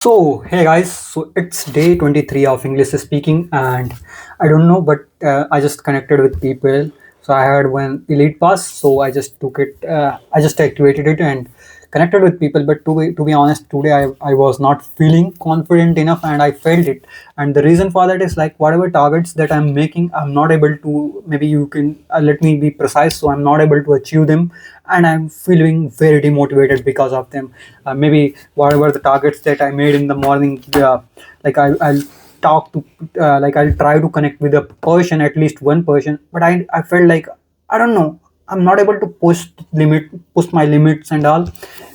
So, hey guys, so it's day 23 of English speaking, and I don't know, but I just connected with people. So, I had one elite pass, so I just took it, I just activated it and connected with people. But to be honest, today I was not feeling confident enough and I felt it. And the reason for that is like whatever targets that I'm making, I'm not able to, maybe you can let me be precise, so I'm not able to achieve them and I'm feeling very demotivated because of them. Maybe whatever the targets that I made in the morning, like I'll talk to, like I'll try to connect with a person, at least one person, but I felt like I don't know. I'm not able to push my limits and all,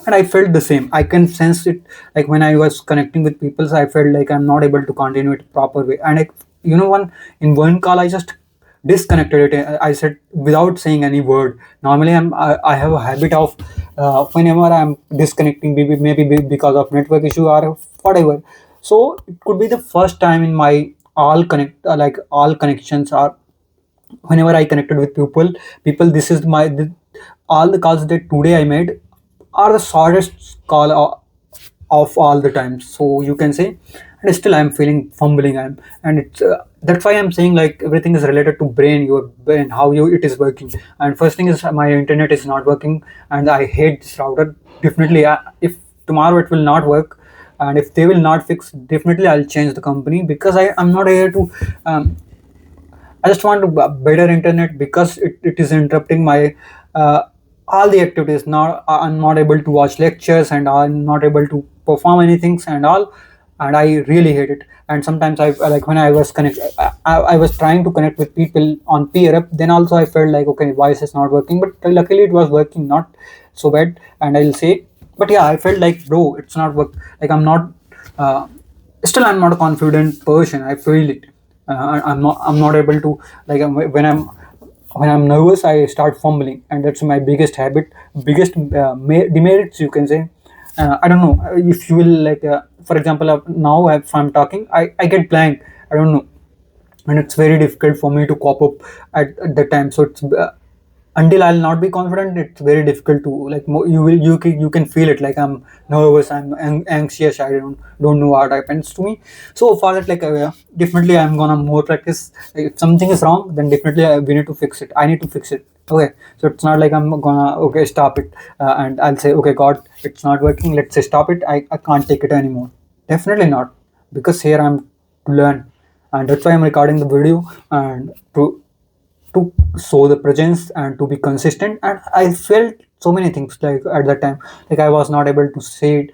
and I felt the same. I can sense it, like when I was connecting with people. So I felt like I'm not able to continue it proper way, and one in one call I just disconnected it. I said without saying any word. Normally I have a habit of whenever I'm disconnecting, maybe because of network issue or whatever. So it could be the first time in my all connections are whenever I connected with people. This is all the calls that today I made are the shortest call of all the times. So you can say, and still I'm feeling fumbling. And it's that's why I'm saying like everything is related to your brain, how it is working. And first thing is my internet is not working, and I hate this router. Definitely, if tomorrow it will not work, and if they will not fix, definitely I'll change the company because I'm not here to. I just want to better internet because it is interrupting my uh, all the activities. Now I'm not able to watch lectures and I'm not able to perform anything and all, and I really hate it. And sometimes I like when I was I was trying to connect with people on peer up. Then also I felt like okay, voice is not working, but luckily it was working, not so bad. And I'll say, but yeah, I felt like bro, it's not work. Like I'm not. Uh, Still I'm not a confident person. I feel it. I'm not able to, like when I'm nervous I start fumbling, and that's my biggest habit, biggest demerits, you can say. I don't know if you will, like for example, now if I'm talking, I get blank. I don't know, and it's very difficult for me to cope up at the time. So it's until I'll not be confident, it's very difficult to, like, you can feel it, like I'm nervous, I'm anxious, I don't know what happens to me. So for that, like definitely I'm gonna more practice. Like, if something is wrong, then definitely we need to fix it. I need to fix it. Okay, so it's not like I'm gonna okay stop it, and I'll say okay God, it's not working. Let's say stop it. I can't take it anymore. Definitely not, because here I'm to learn, and that's why I'm recording the video and to show the presence and to be consistent. And I felt so many things like at that time, like I was not able to say it,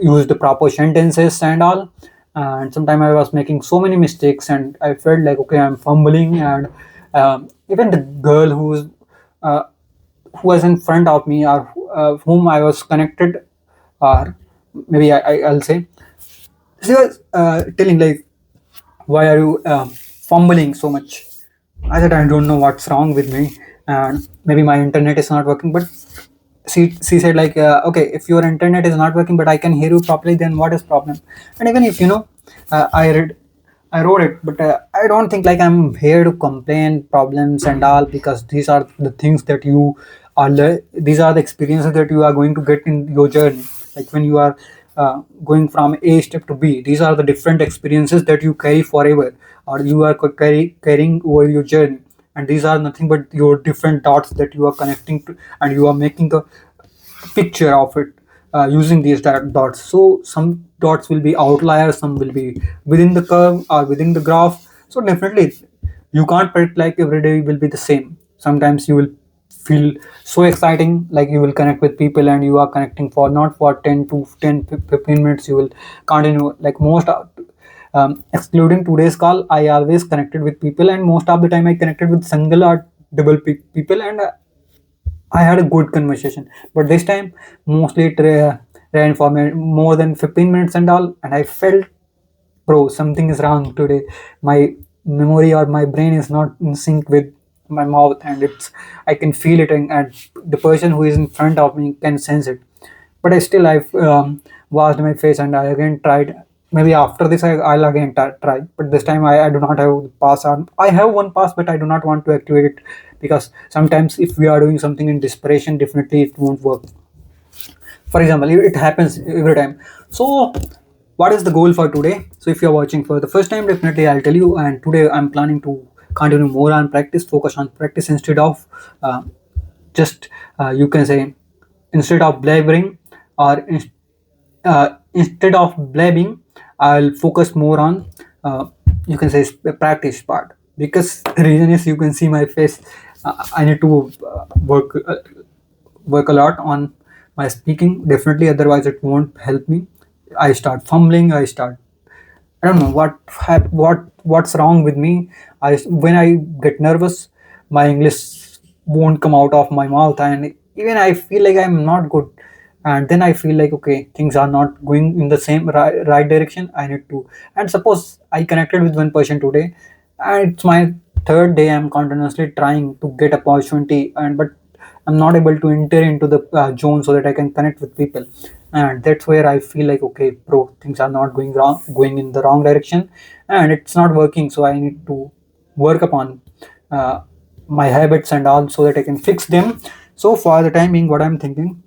use the proper sentences and all. And sometimes I was making so many mistakes and I felt like okay, I'm fumbling. And even the girl uh, who was in front of me, or whom I was connected, or maybe I'll say, she was telling like, why are you fumbling so much? I said, I don't know what's wrong with me, and maybe my internet is not working. But she said like, okay, if your internet is not working, but I can hear you properly, then what is problem? And even if I wrote it, but I don't think like I'm here to complain problems and all, because these are the things that these are the experiences that you are going to get in your journey. Like when you are going from A step to B, these are the different experiences that you carry forever, or you are carrying over your journey. And these are nothing but your different dots that you are connecting to, and you are making a picture of it using these dots. So some dots will be outliers, some will be within the curve or within the graph. So definitely you can't predict like every day will be the same. Sometimes you will feel so exciting, like you will connect with people and you are connecting for not for 10 to 10 15 minutes. You will continue, like excluding today's call, I always connected with people, and most of the time I connected with single or double people, and I had a good conversation. But this time, mostly it ran for more than 15 minutes and all, and I felt, bro, something is wrong today. My memory or my brain is not in sync with my mouth, and I can feel it, and the person who is in front of me can sense it. But I've washed my face and I again tried. Maybe after this I'll again try, but this time I do not have the pass on. I have one pass, but I do not want to activate it, because sometimes if we are doing something in desperation, definitely it won't work. For example, it happens every time. So, what is the goal for today? So, if you're watching for the first time, definitely I'll tell you. And today I'm planning to continue more on practice, focus on practice instead of uh, just you can say instead of blabbering or instead of blabbing, I'll focus more on you can say practice part, because the reason is you can see my face. I need to work a lot on my speaking, definitely, otherwise it won't help me. I start fumbling, I don't know what's wrong with me. When I get nervous, my English won't come out of my mouth, and even I feel like I'm not good. And then I feel like okay, things are not going in the same right direction. I need to. And suppose I connected with one person today, and it's my third day. I'm continuously trying to get opportunity, and but I'm not able to enter into the zone so that I can connect with people, and that's where I feel like okay, bro, things are not going in the wrong direction, and it's not working. So I need to work upon uh, my habits and all so that I can fix them. So for the time being, what I'm thinking,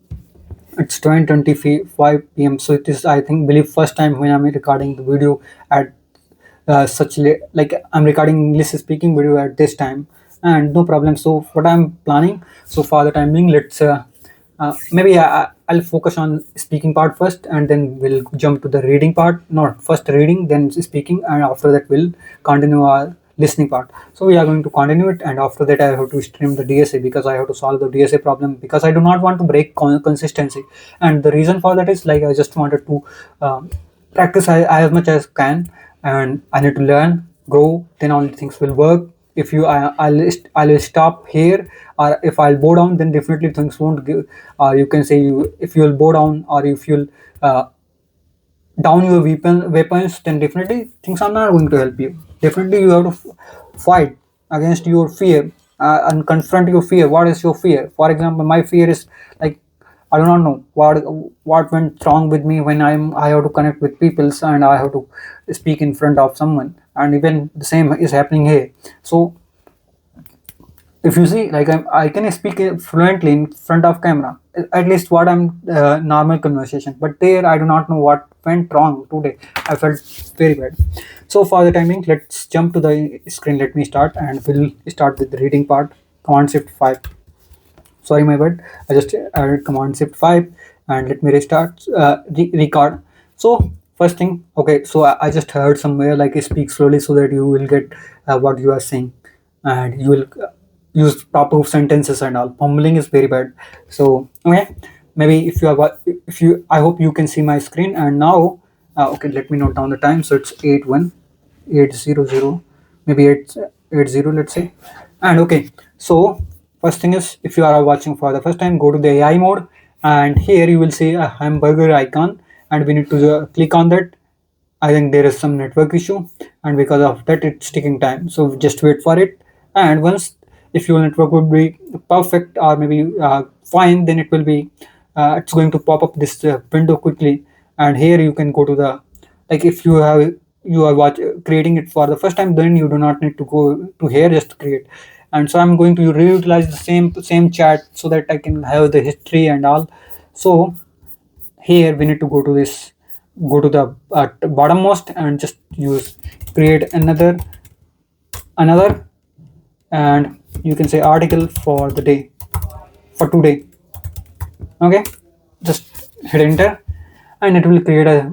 it's 20:25 p.m. So it is, I think, believe first time when I'm recording the video at such like I'm recording English speaking video at this time, and no problem. So what I'm planning, so for the time being, let's maybe I'll focus on speaking part first, and then we'll jump to the reading part. Not first reading, then speaking, and after that we'll continue our listening part. So we are going to continue it, and after that I have to stream the DSA because I have to solve the DSA problem, because I do not want to break consistency. And the reason for that is like I just wanted to practice as much as can, and I need to learn, grow, then only things will work. If you I'll stop here, or if I'll bow down, then definitely things won't give. You can say you, if you'll bow down, or if you'll uh, down your weapons, then definitely things are not going to help you. Definitely you have to fight against your fear, and confront your fear. What is your fear? For example, my fear is like I do not know what went wrong with me when I have to connect with people, and I have to speak in front of someone, and even the same is happening here. So if you see, like I can speak fluently in front of camera, at least what I'm normal conversation, but there I do not know what went wrong today. I felt very bad. So for the timing, let's jump to the screen. Let me start, and we'll start with the reading part. Command Shift 5. Sorry, my bad. I just added Command Shift 5, and let me restart record. So first thing, okay, so I just heard somewhere like speak slowly so that you will get what you are saying, and you will use proper sentences and all. Fumbling is very bad. So okay, maybe if you are if you, I hope you can see my screen. And now okay, let me note down the time. So it's 8:18:00, maybe 8:80, let's say. And okay, so first thing is, if you are watching for the first time, go to the AI mode, and here you will see a hamburger icon, and we need to click on that. I think there is some network issue, and because of that it's taking time, so just wait for it. And once, if your network would be perfect, or maybe fine, then it will be it's going to pop up this window quickly. And here you can go to the, like if you have, you are creating it for the first time, then you do not need to go to here, just create. And so I'm going to reutilize the same chat so that I can have the history and all. So here we need to go to this, go to the bottommost, and just use create another, and you can say article for the day, for today. Okay, just hit enter, and it will create a,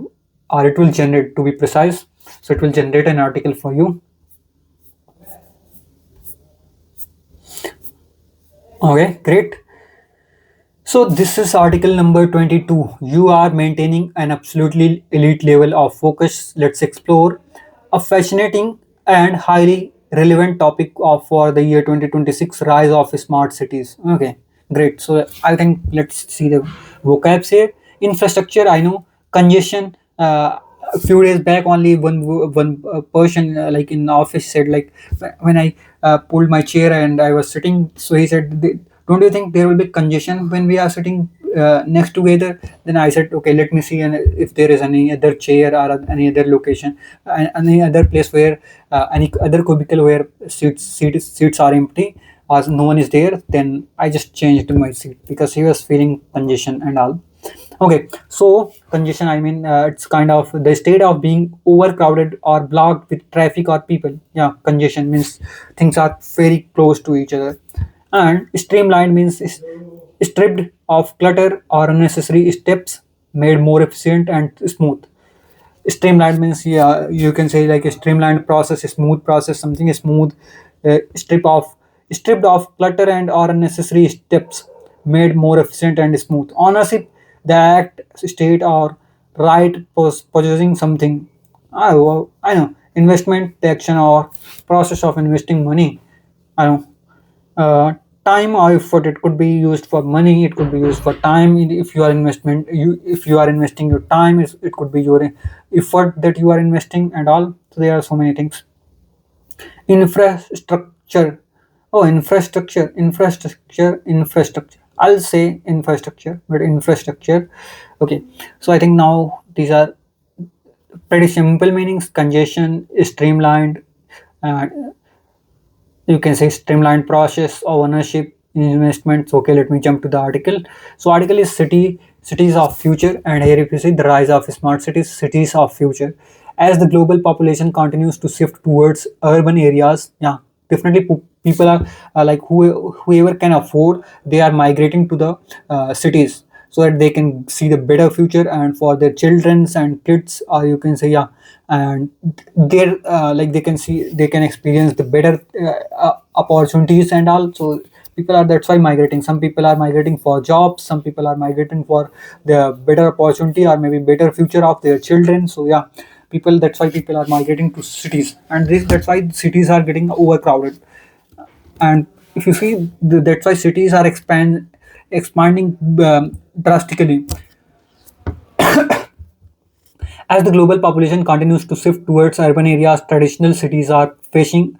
or it will generate, to be precise, so it will generate an article for you. Okay, great. So this is article number 22. You are maintaining an absolutely elite level of focus. Let's explore a fascinating and highly relevant topic of for the year 2026, rise of smart cities. Okay, great. So I think let's see the vocabs here. Infrastructure, I know. Congestion. A few days back, only one person like in the office said like when I pulled my chair and I was sitting, so he said, don't you think there will be congestion when we are sitting next together? Then I said, okay, let me see, and if there is any other chair or any other location, any other place where any other cubicle where seats are empty or no one is there, then I just changed my seat because he was feeling congestion and all. Okay, so congestion, I mean, it's kind of the state of being overcrowded or blocked with traffic or people. Yeah, congestion means things are very close to each other. And streamlined means is stripped of clutter or unnecessary steps, made more efficient and smooth. Streamlined means, yeah, you can say like a streamlined process, a smooth process, something is smooth, stripped of clutter and or unnecessary steps, made more efficient and smooth. Ownership, the act, state or right possessing something. I know. Investment, the action or process of investing money. I know. uh, Time or effort, it could be used for money, it could be used for time. If you are investment, you if you are investing your time, it could be your effort that you are investing and all. So there are so many things. Infrastructure. Oh, infrastructure, I'll say infrastructure, but infrastructure. Okay, so I think now these are pretty simple meanings: congestion, streamlined, uh, you can say streamlined process of ownership, investments. Okay, let me jump to the article. So article is cities of future, and here if you see the rise of smart cities, cities of future. As the global population continues to shift towards urban areas, yeah, definitely people are like whoever can afford, they are migrating to the cities, so that they can see the better future and for their childrens and kids, or you can say, yeah, and they're like they can see, they can experience the better opportunities and all. So people are, that's why migrating. Some people are migrating for jobs, some people are migrating for the better opportunity or maybe better future of their children. So yeah, people, that's why people are migrating to cities, and that's why cities are getting overcrowded. And if you see, that's why cities are expanding drastically. As the global population continues to shift towards urban areas, traditional cities are facing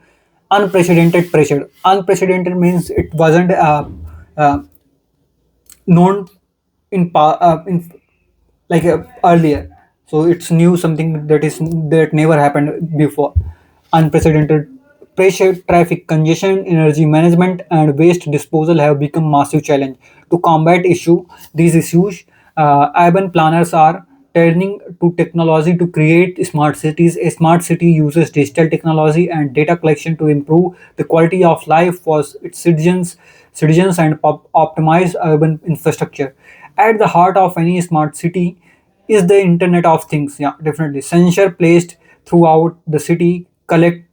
unprecedented pressure. Unprecedented means it wasn't uh, known in like earlier. So it's new, something that never happened before. Unprecedented pressure, traffic congestion, energy management, and waste disposal have become massive challenge. To combat these issues, urban planners are turning to technology to create smart cities. A smart city uses digital technology and data collection to improve the quality of life for its citizens and optimize urban infrastructure. At the heart of any smart city is the Internet of Things. Yeah, definitely. Sensor placed throughout the city collect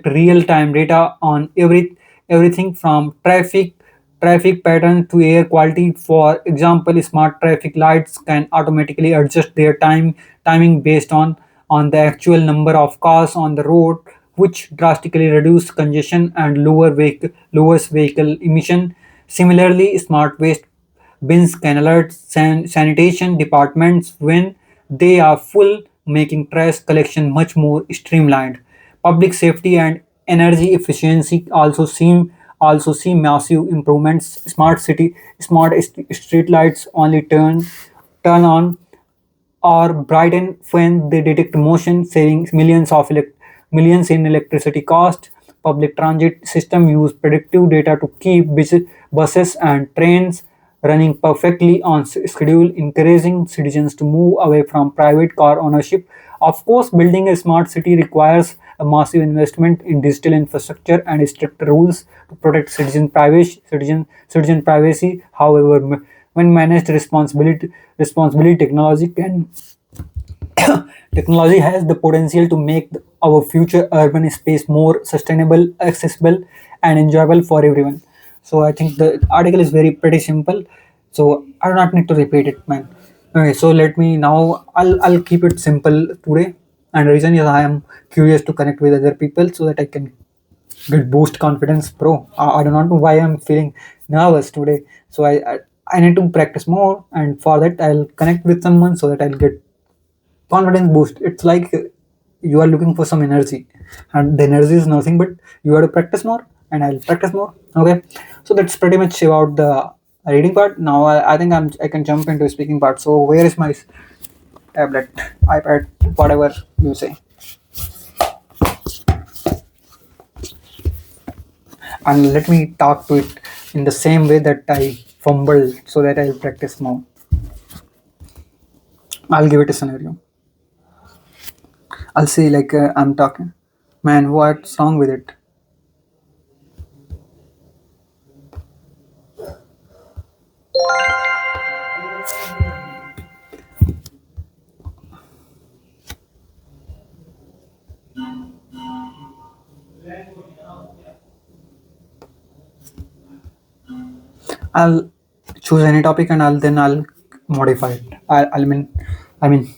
real time data on everything from traffic pattern to air quality. For example, smart traffic lights can automatically adjust their timing based on the actual number of cars on the road, which drastically reduce congestion and lowers vehicle emission. Similarly, smart waste bins can alert sanitation departments when they are full, making trash collection much more streamlined. Public safety and energy efficiency also see massive improvements. Smart street lights only turn on or brighten when they detect motion, saving millions in electricity cost. Public transit system use predictive data to keep buses and trains running perfectly on schedule, encouraging citizens to move away from private car ownership. Of course, building a smart city requires a massive investment in digital infrastructure and strict rules to protect citizen privacy. However, when managed responsibly, technology has the potential to make our future urban space more sustainable, accessible, and enjoyable for everyone. So I think the article is very pretty simple. So I do not need to repeat it, man. Okay, so let me now. I'll keep it simple today, and the reason is I am curious to connect with other people so that I can get boost confidence, bro. I do not know why I'm feeling nervous today. So I need to practice more, and for that I'll connect with someone so that I'll get confidence boost. It's like you are looking for some energy, and the energy is nothing but you have to practice more, and I'll practice more. Okay, so that's pretty much about the reading part. Now I think I can jump into speaking part. So where is my tablet, iPad, whatever you say, and let me talk to it in the same way that I fumbled so that I'll practice more. I'll give it a scenario. I'll say like I'm talking. Man, what's wrong with it? I'll choose any topic and I'll modify it. I mean,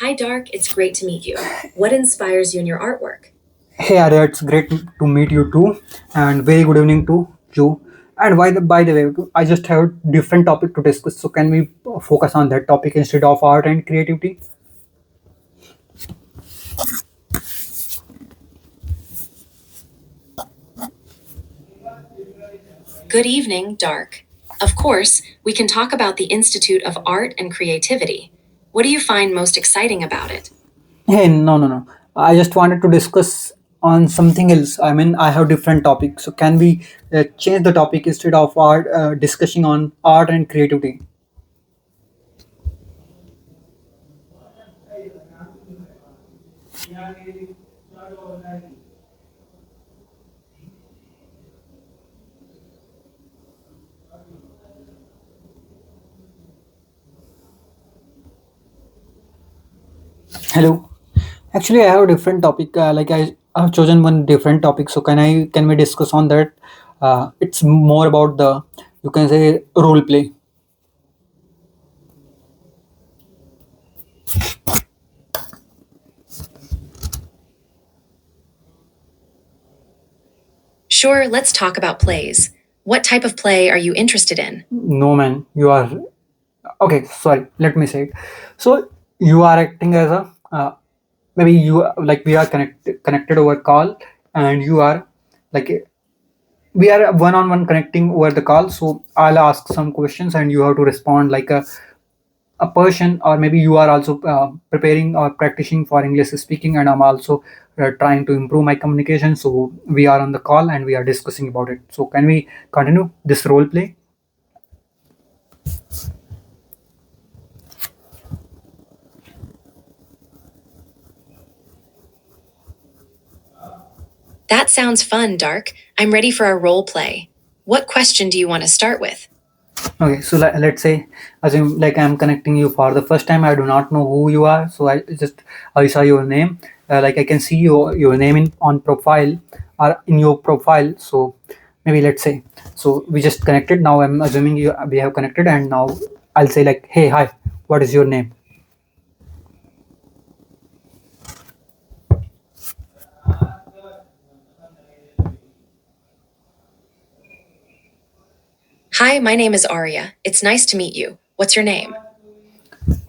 Hi, Dark. It's great to meet you. What inspires you in your artwork? hey Arya, it's great to meet you too, and very good evening to you. And by the way, I just have a different topic to discuss. So can we focus on that topic instead of art and creativity? Good evening, Dark. Of course, we can talk about the Institute of Art and Creativity. What do you find most exciting about it? Hey, no, no, no. I just wanted to discuss on something else. I mean, I have different topics. So can we change the topic instead of art, discussing on art and creativity? Hello. Actually, I have a different topic. I have chosen one different topic. So can we discuss on that? It's more about the, you can say, role play. Sure, let's talk about plays. What type of play are you interested in? No man, you are okay. Sorry, let me say it. So you are acting as a maybe you like we are connected over call, and you are like we are one on one connecting over the call. So I'll ask some questions and you have to respond like a person, or maybe you are also preparing or practicing for English speaking, and I'm also trying to improve my communication. So we are on the call and we are discussing about it. So can we continue this role play? That sounds fun, Dark. I'm ready for a role play. What question do you want to start with? Okay, so let's say, assume like I'm connecting you for the first time. I do not know who you are, so I saw your name. Like I can see your name in on profile or in your profile. So maybe let's say, so we just connected. Now I'm assuming you we have connected, and now I'll say like, hey, hi, what is your name? Hi, my name is Arya. It's nice to meet you. What's your name?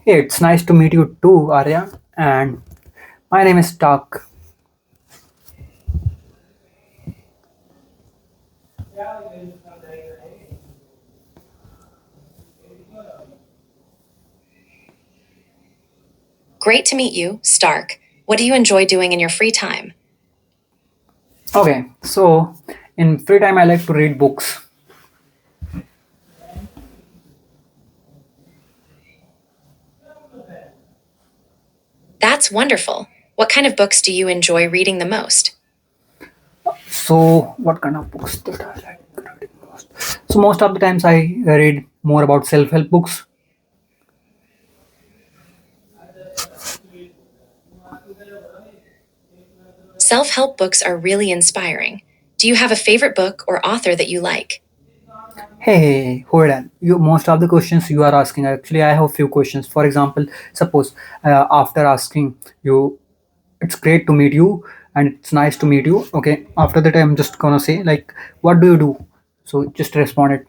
Hey, it's nice to meet you too, Arya, and my name is Tak. Great to meet you, Stark. What do you enjoy doing in your free time? Okay, so in free time I like to read books. That's wonderful. What kind of books do you enjoy reading the most? So what kind of books that I like reading most? So most of the times I read more about self-help books. Self help books are really inspiring. Do you have a favorite book or author that you like? Hey, hold on. You most of the questions you are asking. Actually, I have a few questions. For example, suppose after asking you, it's great to meet you and it's nice to meet you. Okay. After that, I'm just gonna say like, what do you do? So just respond it.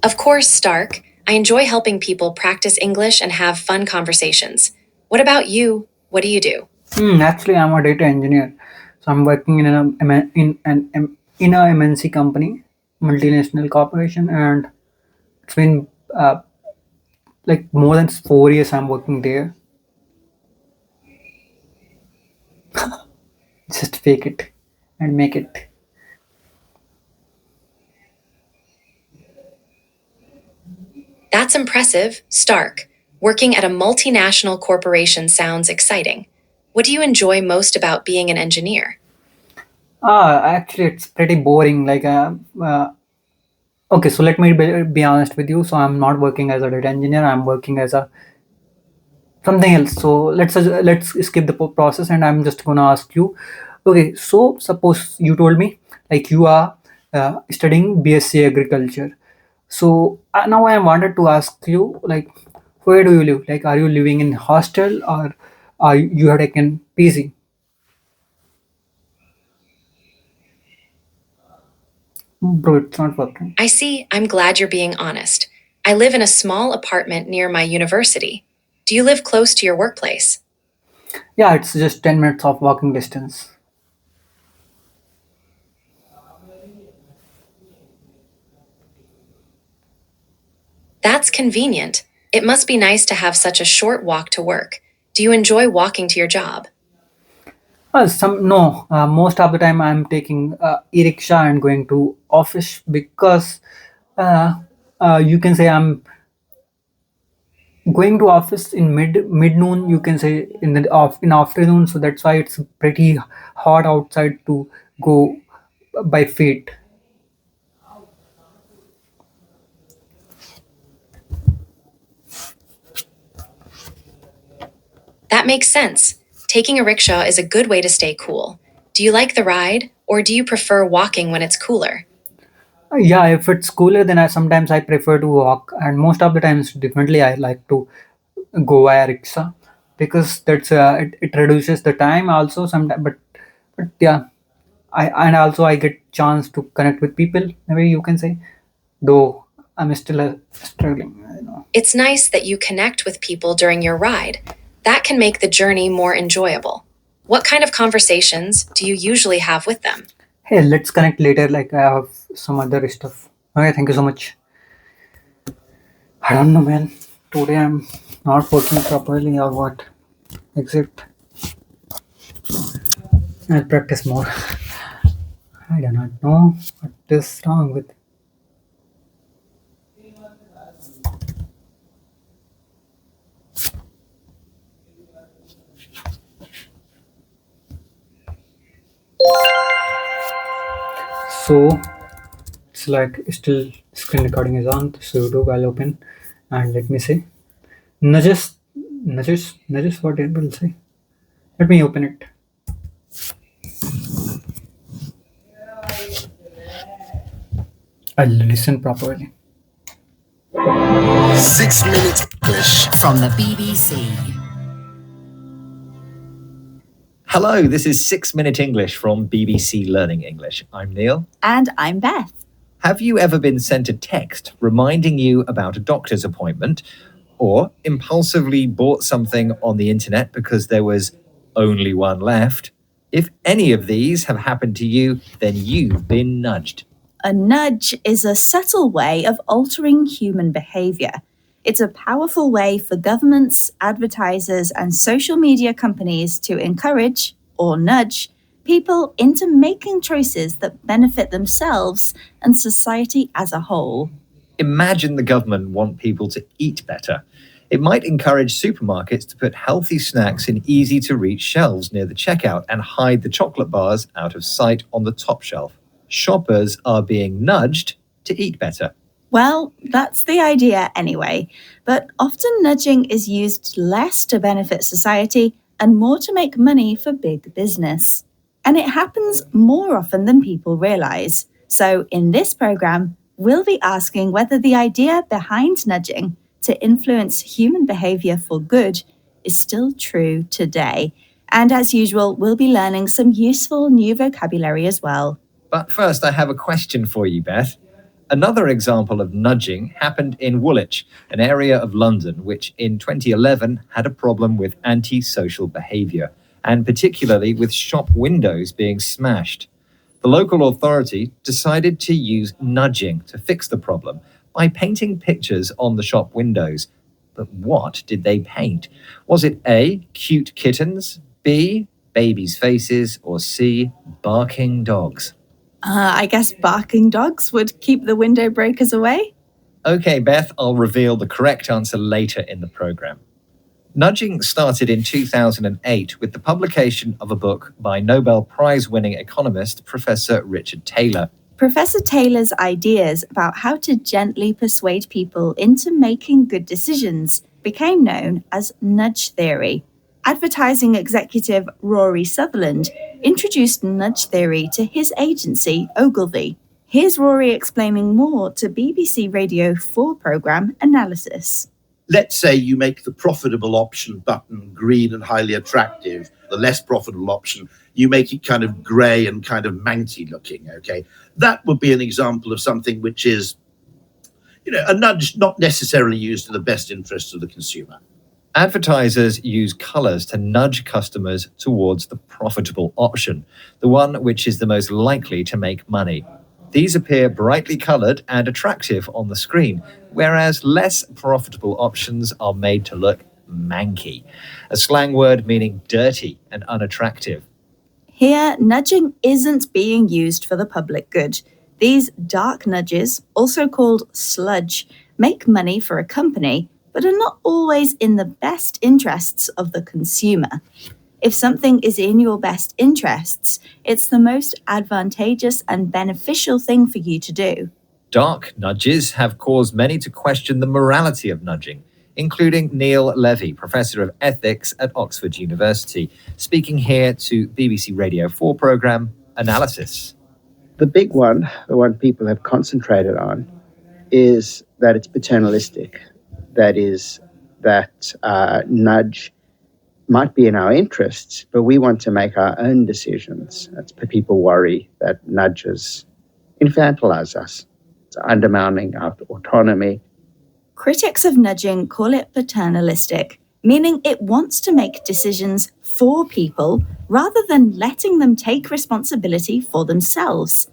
Of course, Stark. I enjoy helping people practice English and have fun conversations. What about you? What do you do? Actually, I'm a data engineer. So I'm working in a MNC company, multinational corporation, and it's been like more than 4 years I'm working there. Just fake it and make it. That's impressive, Stark. Working at a multinational corporation sounds exciting. What do you enjoy most about being an engineer? Actually, it's pretty boring. Okay, so let me be honest with you. So I'm not working as a data engineer. I'm working as a something else. So let's skip the process, and I'm just gonna ask you. Okay, so suppose you told me like you are studying BSc agriculture. So now I wanted to ask you like, where do you live? Like, are you living in hostel or are you have taken PG? Bro, it's not working. I see. I'm glad you're being honest. I live in a small apartment near my university. Do you live close to your workplace? Yeah, it's just 10 minutes of walking distance. That's convenient. It must be nice to have such a short walk to work. Do you enjoy walking to your job? Some no. Most of the time, I'm taking e-rickshaw and going to office because uh, you can say I'm going to office in mid noon. You can say in the off in afternoon. So that's why it's pretty hot outside to go by feet. That makes sense. Taking a rickshaw is a good way to stay cool. Do you like the ride, or do you prefer walking when it's cooler? Yeah, if it's cooler, then I prefer to walk, and most of the times, definitely I like to go via rickshaw because it reduces the time also sometimes. But yeah, I get chance to connect with people. Maybe you can say, though I'm still struggling. I know. It's nice that you connect with people during your ride. That can make the journey more enjoyable. What kind of conversations do you usually have with them? Hey, let's connect later. Like I have some other stuff. Okay, thank you so much. I don't know, man. Today I'm not working properly or what. Except I'll practice more. I do not know what is wrong with. So it's like still screen recording is on. So YouTube I'll open and let me see. Nudges, nudges. What it will say? Let me open it. I'll listen properly. 6 minutes English. From the BBC. Hello, this is 6 Minute English from BBC Learning English. I'm Neil. And I'm Beth. Have you ever been sent a text reminding you about a doctor's appointment or impulsively bought something on the internet because there was only one left? If any of these have happened to you, then you've been nudged. A nudge is a subtle way of altering human behavior. It's a powerful way for governments, advertisers, and social media companies to encourage, or nudge, people into making choices that benefit themselves and society as a whole. Imagine the government want people to eat better. It might encourage supermarkets to put healthy snacks in easy-to-reach shelves near the checkout and hide the chocolate bars out of sight on the top shelf. Shoppers are being nudged to eat better. Well, that's the idea anyway, but often nudging is used less to benefit society and more to make money for big business. And it happens more often than people realise. So in this programme, we'll be asking whether the idea behind nudging to influence human behaviour for good is still true today. And as usual, we'll be learning some useful new vocabulary as well. But first, I have a question for you, Beth. Another example of nudging happened in Woolwich, an area of London which in 2011 had a problem with antisocial behaviour, and particularly with shop windows being smashed. The local authority decided to use nudging to fix the problem by painting pictures on the shop windows. But what did they paint? Was it A, cute kittens, B, babies' faces, or C, barking dogs? I guess barking dogs would keep the window breakers away. Okay, Beth, I'll reveal the correct answer later in the program. Nudging started in 2008 with the publication of a book by Nobel Prize-winning economist Professor Richard Taylor. Professor Taylor's ideas about how to gently persuade people into making good decisions became known as nudge theory. Advertising executive Rory Sutherland introduced nudge theory to his agency, Ogilvy. Here's Rory explaining more to BBC Radio 4 programme Analysis. Let's say you make the profitable option button green and highly attractive. The less profitable option, you make it kind of grey and kind of manky looking, okay? That would be an example of something which is, a nudge not necessarily used in the best interest of the consumer. Advertisers use colours to nudge customers towards the profitable option, the one which is the most likely to make money. These appear brightly coloured and attractive on the screen, whereas less profitable options are made to look manky, a slang word meaning dirty and unattractive. Here, nudging isn't being used for the public good. These dark nudges, also called sludge, make money for a company, but are not always in the best interests of the consumer. If something is in your best interests, it's the most advantageous and beneficial thing for you to do. Dark nudges have caused many to question the morality of nudging, including Neil Levy, Professor of Ethics at Oxford University, speaking here to BBC Radio 4 programme Analysis. The big one, the one people have concentrated on, is that it's paternalistic. That is, that nudge might be in our interests, but we want to make our own decisions. That's people worry that nudges infantilize us. It's undermining our autonomy. Critics of nudging call it paternalistic, meaning it wants to make decisions for people rather than letting them take responsibility for themselves.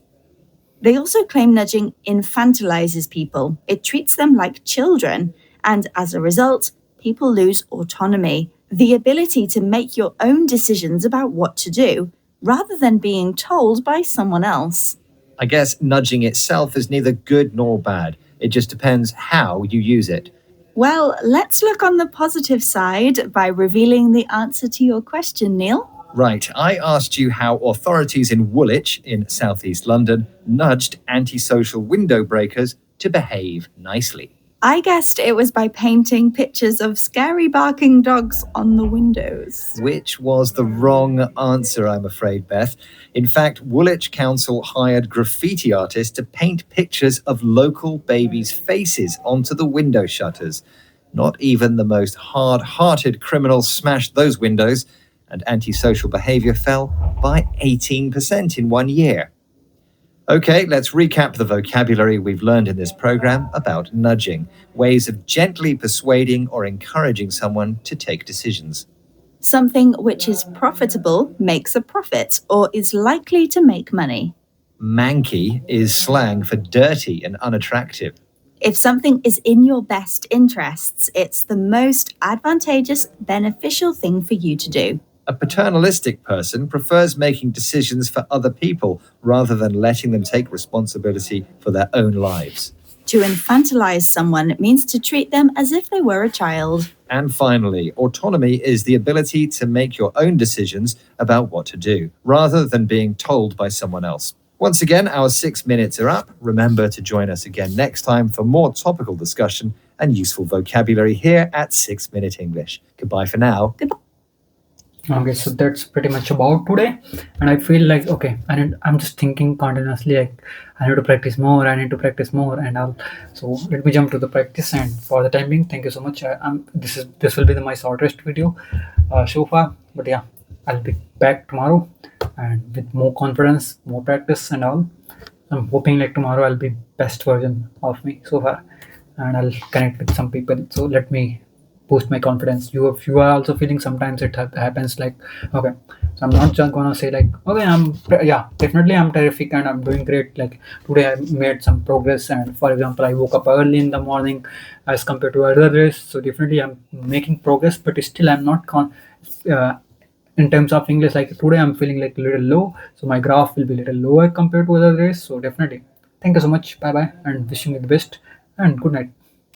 They also claim nudging infantilizes people. It treats them like children, and as a result, people lose autonomy, the ability to make your own decisions about what to do, rather than being told by someone else. I guess nudging itself is neither good nor bad. It just depends how you use it. Well, let's look on the positive side by revealing the answer to your question, Neil. Right, I asked you how authorities in Woolwich, in southeast London, nudged antisocial window breakers to behave nicely. I guessed it was by painting pictures of scary barking dogs on the windows. Which was the wrong answer, I'm afraid, Beth. In fact, Woolwich Council hired graffiti artists to paint pictures of local babies' faces onto the window shutters. Not even the most hard-hearted criminals smashed those windows, and antisocial behaviour fell by 18% in 1 year. Okay, let's recap the vocabulary we've learned in this programme about nudging, ways of gently persuading or encouraging someone to take decisions. Something which is profitable makes a profit or is likely to make money. Manky is slang for dirty and unattractive. If something is in your best interests, it's the most advantageous, beneficial thing for you to do. A paternalistic person prefers making decisions for other people rather than letting them take responsibility for their own lives. To infantilize someone means to treat them as if they were a child. And finally, autonomy is the ability to make your own decisions about what to do, rather than being told by someone else. Once again, our 6 minutes are up. Remember to join us again next time for more topical discussion and useful vocabulary here at 6 Minute English. Goodbye for now. Goodbye. Okay, so that's pretty much about today, and I feel like I'm just thinking continuously like I need to practice more, and all. So let me jump to the practice. And for the time being, thank you so much. This will be my shortest video so far, but yeah, I'll be back tomorrow and with more confidence, more practice, and all. I'm hoping like tomorrow I'll be best version of me so far, and I'll connect with some people. So let me boost my confidence. If you are also feeling sometimes it happens like, okay, so I'm not just gonna say like, okay, definitely I'm terrific and I'm doing great. Like today I made some progress, and for example I woke up early in the morning as compared to other days, so definitely I'm making progress, but still I'm not in terms of English, like today I'm feeling like a little low, so my graph will be a little lower compared to other days. So definitely thank you so much, bye bye, and wishing you the best. and good night.